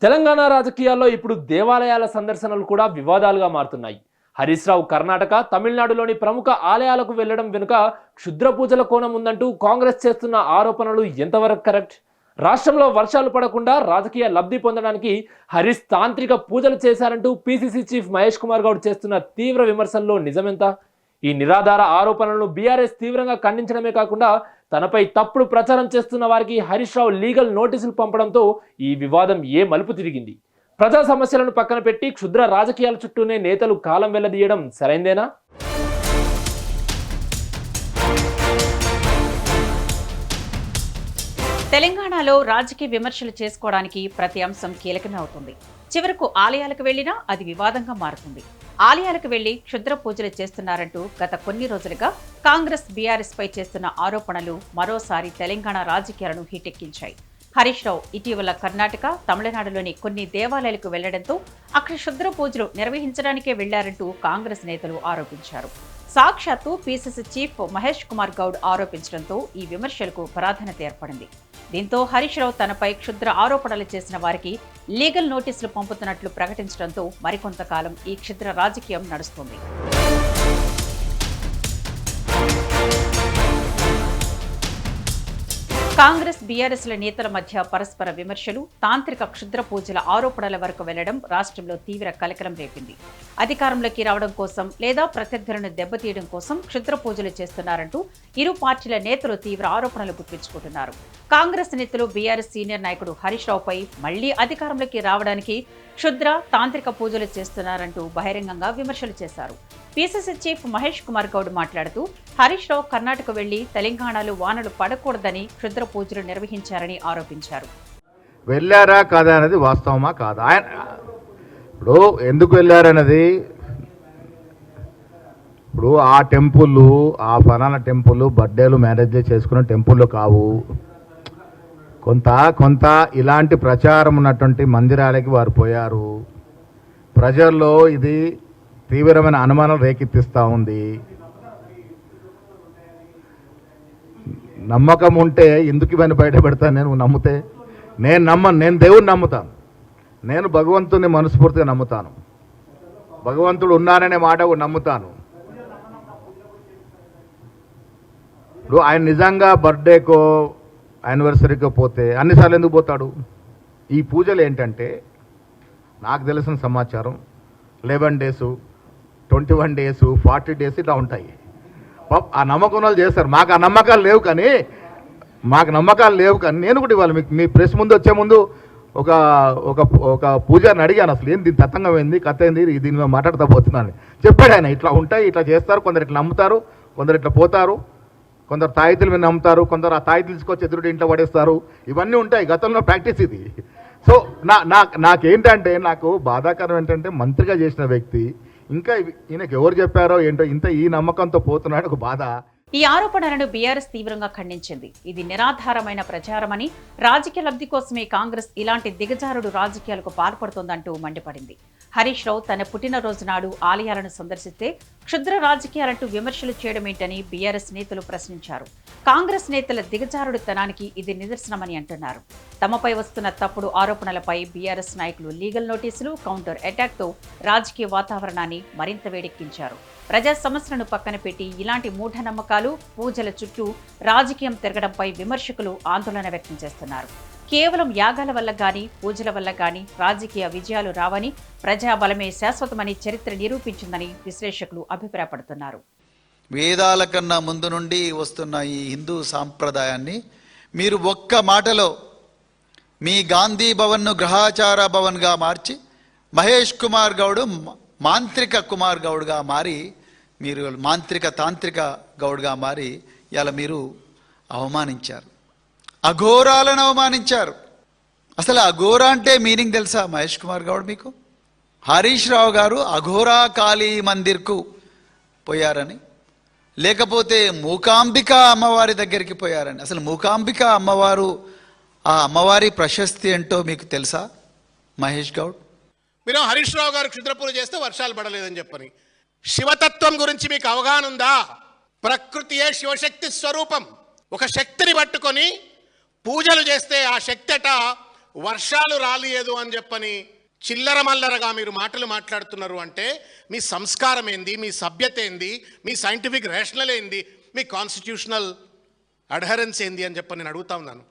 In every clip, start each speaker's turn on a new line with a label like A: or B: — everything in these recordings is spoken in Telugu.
A: తెలంగాణ రాజకీయాల్లో ఇప్పుడు దేవాలయాల సందర్శనలు కూడా వివాదాలుగా మారుతున్నాయి. హరీష్ రావు కర్ణాటక, తమిళనాడులోని ప్రముఖ ఆలయాలకు వెళ్లడం వెనుక క్షుద్ర పూజల కోణం ఉందంటూ కాంగ్రెస్ చేస్తున్న ఆరోపణలు ఎంతవరకు కరెక్ట్? రాష్ట్రంలో వర్షాలు పడకుండా రాజకీయ లబ్ధి పొందడానికి హరీష్ తాంత్రిక పూజలు చేశారంటూ పిసిసి చీఫ్ మహేష్ కుమార్ గౌడ్ చేస్తున్న తీవ్ర విమర్శల్లో నిజమెంత? ఈ నిరాధార ఆరోపణలను బీఆర్ఎస్ తీవ్రంగా ఖండించడమే కాకుండా తనపై తప్పుడు ప్రచారం చేస్తున్న వారికి హరీష్ రావు లీగల్ నోటీసులు పంపడంతో ఈ వివాదం ఏ మలుపు తిరిగింది? ప్రజా సమస్యలను పక్కన పెట్టి క్షుద్ర రాజకీయాల చుట్టూనే నేతలు కాలం వెళ్లదీయడం సరైందేనా?
B: తెలంగాణలో రాజకీయ విమర్శలు చేసుకోవడానికి ప్రతి అంశం కీలకమే అవుతుంది. చివరకు ఆలయాలకు వెళ్లినా అది వివాదంగా మారుతుంది. ఆలయాలకు వెళ్లి క్షుద్ర పూజలు చేస్తున్నారంటూ గత కొన్ని రోజులుగా కాంగ్రెస్ బీఆర్ఎస్ పై చేస్తున్న ఆరోపణలు మరోసారి తెలంగాణ రాజకీయాలను హీటెక్కించాయి. హరీష్ రావు ఇటీవల కర్ణాటక, తమిళనాడులోని కొన్ని దేవాలయాలకు వెళ్లడంతో అక్కడ క్షుద్ర పూజలు నిర్వహించడానికే వెళ్లారంటూ కాంగ్రెస్ నేతలు ఆరోపించారు. సాక్షాత్తు పిసిసి చీఫ్ మహేష్ కుమార్ గౌడ్ ఆరోపించడంతో ఈ విమర్శలకు ప్రాధాన్యత ఏర్పడింది. దీంతో హరీష్ రావు తనపై క్షుద్ర ఆరోపణలు చేసిన వారికి లీగల్ నోటీసులు పంపుతున్నట్లు ప్రకటించడంతో మరికొంతకాలం ఈ క్షుద్ర రాజకీయం నడుస్తుంది. కాంగ్రెస్ బీఆర్ఎస్ల నేతల మధ్య పరస్పర విమర్శలు, తాంత్రిక క్షుద్ర పూజల ఆరోపణల వరకు వెళ్లడం రాష్ట్రంలో తీవ్ర కలకలం రేపింది. అధికారంలోకి రావడం కోసం లేదా ప్రత్యర్థులను దెబ్బతీయడం కోసం క్షుద్ర పూజలు చేస్తున్నారంటూ ఇరు పార్టీల నేతలు తీవ్ర ఆరోపణలు గుప్పించుకుంటున్నారు. కాంగ్రెస్ నేతలు బీఆర్ఎస్ సీనియర్ నాయకుడు హరీష్ రావుపై మళ్లీ అధికారంలోకి రావడానికి క్షుద్ర తాంత్రిక పూజలు చేస్తున్నారంటూ బహిరంగంగా విమర్శలు చేశారు. పిసిసి చీఫ్ మహేష్ కుమార్ గౌడ్ మాట్లాడుతూ హరీష్ రావు కర్ణాటక వెళ్లి తెలంగాణలో వానలు పడకూడదని క్షుద్ర పూజలు నిర్వహించారని ఆరోపించారు.
C: వెళ్ళారా కాదా అనేది వాస్తవమా కాదా? ఆయన ఇప్పుడు ఎందుకు వెళ్ళారన్నది, ఇప్పుడు ఆ టెంపుల్, ఆ ఫలానా టెంపుల్ బర్త్డేలు మ్యారేజ్ చేసుకున్న టెంపుల్ కావు. కొంత ఇలాంటి ప్రచారం ఉన్నటువంటి మందిరాలకి వారు పోయారు. ప్రజల్లో ఇది తీవ్రమైన అనుమానం రేకెత్తిస్తూ ఉంది. నమ్మకం ఉంటే ఎందుకు ఇవన్నీ బయట పెడతాను? నేను నమ్మితే నేను దేవుడిని నమ్ముతాను. నేను భగవంతుని మనస్ఫూర్తిగా నమ్ముతాను. భగవంతుడు ఉన్నారనే మాట నమ్ముతాను. ఇప్పుడు ఆయన నిజంగా బర్త్డేకో యానివర్సరీకో పోతే అన్నిసార్లు ఎందుకు పోతాడు? ఈ పూజలు ఏంటంటే నాకు తెలిసిన సమాచారం 11 days, 21 days, 40 days ఇట్లా ఉంటాయి. ఆ నమ్మకం వాళ్ళు చేస్తారు. మాకు ఆ నమ్మకాలు లేవు కానీ నేను కూడా ఇవాళ మీ ప్రెస్ ముందు వచ్చే ముందు ఒక ఒక పూజారిని అడిగాను, అసలు ఏంది దీని తత్తంగం ఏంది, కథ ఏంది, దీని మీద మాట్లాడుతూ పోతున్నాను చెప్పాడు ఆయన. ఇట్లా ఉంటాయి, ఇట్లా చేస్తారు, కొందరు ఇట్లా నమ్ముతారు, కొందరు ఇట్లా పోతారు, కొందరు తాయితుల మీద నమ్ముతారు, కొందరు ఆ తాయితులు తీసుకొచ్చి ఎదురుడి ఇంట్లో పడేస్తారు. ఇవన్నీ ఉంటాయి, గతంలో ప్రాక్టీస్ ఇది. సో నాకేంటంటే నాకు బాధాకరం ఏంటంటే మంత్రిగా చేసిన వ్యక్తి ఇంకా ఈయనకు ఎవరు చెప్పారో ఏంటో ఇంత ఈ నమ్మకంతో పోతున్నాడు, ఒక బాధ.
B: ఈ ఆరోపణలను బీఆర్ఎస్ తీవ్రంగా ఖండించింది. ఇది నిరాధారమైన ప్రచారమని, రాజకీయ లబ్ధి కోసమే కాంగ్రెస్ ఇలాంటి దిగజారుడు రాజకీయాలకు పాల్పడుతోందంటూ మండిపడింది. హరీష్ రావు తన పుట్టినరోజు నాడు ఆలయాలను సందర్శిస్తే క్షుద్ర రాజకీయాలంటూ విమర్శలు చేయడమేంటని బీఆర్ఎస్ నేతలు ప్రశ్నించారు. కాంగ్రెస్ నేతల దిగజారుడుతనానికి ఇది నిదర్శనమని అంటున్నారు. తమపై వస్తున్న తప్పుడు ఆరోపణలపై బీఆర్ఎస్ నాయకులు లీగల్ నోటీసులు, కౌంటర్ అటాక్తో రాజకీయ వాతావరణాన్ని మరింత వేడెక్కించారు. ప్రజా సమస్యలను పక్కన పెట్టి ఇలాంటి మూఢనమ్మకాలు, పూజల చుట్టూ రాజకీయం తిరగడంపై విమర్శకులు ఆందోళన వ్యక్తం చేస్తున్నారు. కేవలం యాగాల వల్ల గాని, పూజల వల్ల గాని రాజకీయ విజయాలు రావని, ప్రజాబలమే శాశ్వతమని చరిత్ర నిరూపించిందని విశ్లేషకులు అభిప్రాయపడుతున్నారు.
D: వేదాల కన్నా ముందు నుండి వస్తున్న ఈ హిందూ సాంప్రదాయాన్ని మీరు ఒక్క మాటలో మీ గాంధీ భవన్ను గ్రహాచార భవన్గా మార్చి మహేష్ కుమార్ గౌడ్ మాంత్రిక కుమార్ గౌడ్గా మారి, మీరు మాంత్రిక తాంత్రిక గౌడ్గా మారి ఇలా మీరు అవమానించారు, అఘోరాలను అవమానించారు. అసలు అఘోరా అంటే మీనింగ్ తెలుసా మహేష్ కుమార్ గౌడ్ మీకు? హరీష్ రావు గారు అఘోరా కాళీ మందిర్కు పోయారని, లేకపోతే మూకాంబిక అమ్మవారి దగ్గరికి పోయారని. అసలు మూకాంబిక అమ్మవారు, ఆ అమ్మవారి ప్రశస్తి ఏంటో మీకు తెలుసా మహేష్ గౌడ్?
E: మీరు హరీష్ రావు గారు క్షుద్రపూజ చేస్తే వర్షాలు పడలేదని చెప్పని, శివతత్వం గురించి మీకు అవగాహన ఉందా? ప్రకృతియే శివశక్తి స్వరూపం. ఒక శక్తిని పట్టుకొని పూజలు చేస్తే ఆ శక్తి అట వర్షాలు రాలేదు అని చెప్పని చిల్లర మల్లరగా మీరు మాటలు మాట్లాడుతున్నారు అంటే మీ సంస్కారం ఏంది, మీ సభ్యత ఏంది, మీ సైంటిఫిక్ రేషనల్ ఏంది, మీ కాన్స్టిట్యూషనల్ అడ్హరెన్స్ ఏంది అని చెప్పని నేను అడుగుతా ఉన్నాను.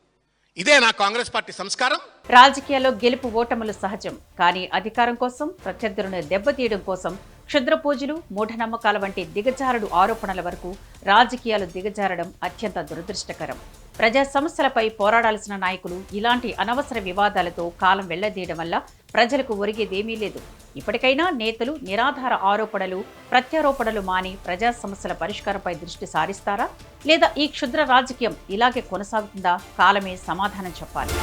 E: ఇదే నా కాంగ్రెస్ పార్టీ సంస్కారం.
B: రాజకీయాల్లో గెలుపు ఓటములు సహజం, కానీ అధికారం కోసం, ప్రత్యర్థులను దెబ్బతీయడం కోసం క్షుద్ర పూజలు, మూఢనమ్మకాల వంటి దిగజారుడు ఆరోపణల వరకు రాజకీయాలు దిగజారడం అత్యంత దురదృష్టకరం. ప్రజా సమస్యలపై పోరాడాల్సిన నాయకులు ఇలాంటి అనవసర వివాదాలతో కాలం వెళ్లదీయడం వల్ల ప్రజలకు ఒరిగేదేమీ లేదు. ఇప్పటికైనా నేతలు నిరాధార ఆరోపణలు, ప్రత్యారోపణలు మాని ప్రజా సమస్యల పరిష్కారంపై దృష్టి సారిస్తారా, లేదా ఈ క్షుద్ర రాజకీయం ఇలాగే కొనసాగుతుందా? కాలమే సమాధానం చెప్పాలి.